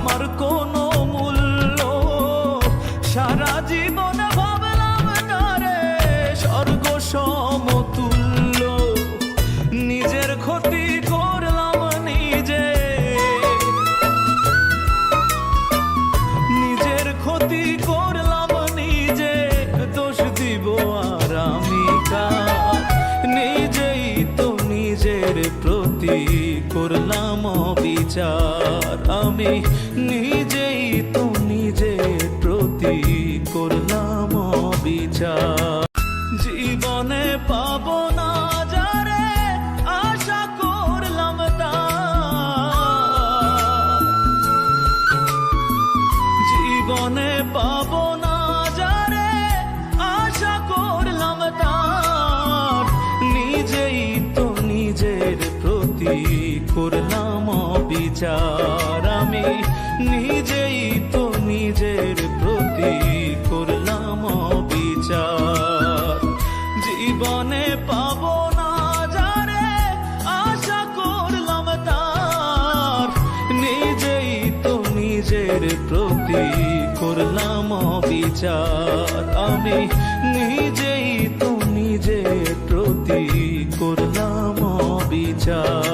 আমার কোনো মূল্য। সারা জীবন ভাবলাম তারে স্বর্গ সমতুল্য, নিজের ক্ষতি করলাম নিজে, নিজের ক্ষতি করলাম নিজে, দোষ দিব আর আমি কার? নিজেই তো নিজের প্রতি করলাম বিচার, আমি নিজেই তো নিজের প্রতি করলাম বিচার। জীবনে পাবো না যারে আশা করলাম তার, জীবনে পাবো না যারে আশা করলাম তার, নিজেই তো নিজের প্রতি করলাম বিচার, আমি নিজেই তো নিজের প্রতি করলাম বিচার। জীবনে পাবো না যারে আশা করলাম তার, নিজেই তো নিজের প্রতি করলাম বিচার, আমি নিজেই তো নিজের প্রতি করলাম বিচার।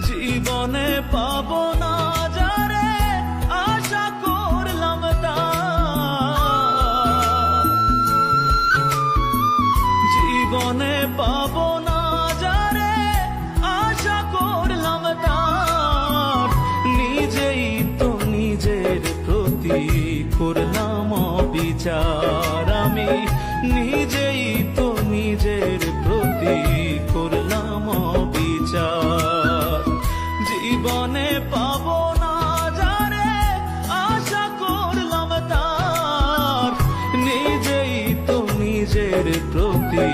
জীবনে পাবো না যারে আশা করলাম তার, জীবনে পাবো না যারে আশা করলাম তার, নিজেই তো নিজের প্রতি করলাম বিচার, আমি নিজেই তো নিজের প্রতি করলাম বিচার। জীবনে পাবো না যারে আশা করলাম তার, নিজেই তো নিজের প্রতি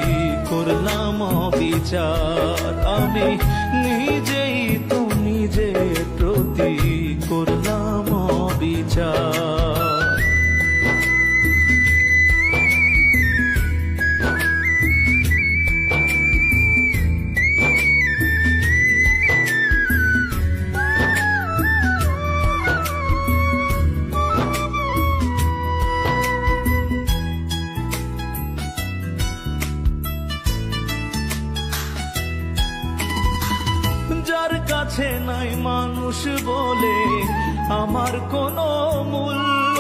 করলাম বিচার, আমি নিজেই তো নিজের প্রতি করলাম বিচার। যার কাছে নাই মানুষ বলে আমার কোনো মূল্য,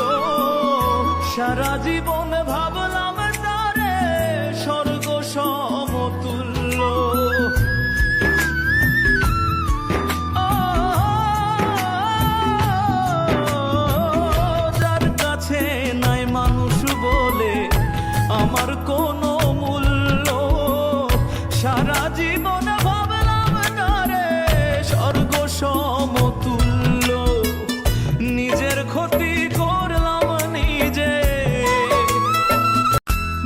সারা জীবন ভাবলাম তারে স্বর্গ সমতুল্য। যার কাছে নাই মানুষ বলে আমার কোনো মূল্য, সারা জীবন সমতুল্য, নিজের ক্ষতি করলাম নিজে,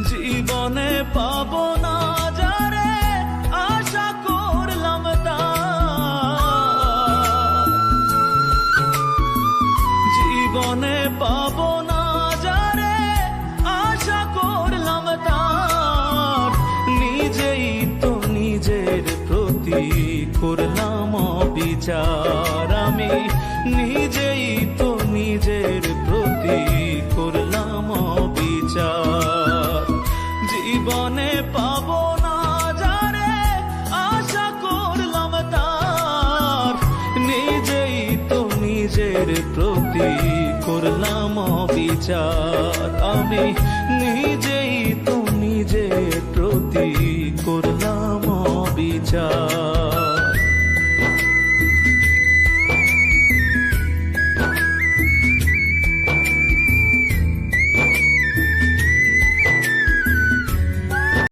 জীবনে পাবো না যারে আশা করলাম তার, জীবনে পাবো না যারে আশা করলাম তার, নিজেই তো নিজের প্রতি করলাম বিচার, আমি নিজেই তো নিজের প্রতি করলাম বিচার। জীবনে পাবো না যারে আশা করলাম তার, নিজেই তো নিজের প্রতি করলাম বিচার, আমি নিজেই তো নিজের প্রতি করলাম বিচার।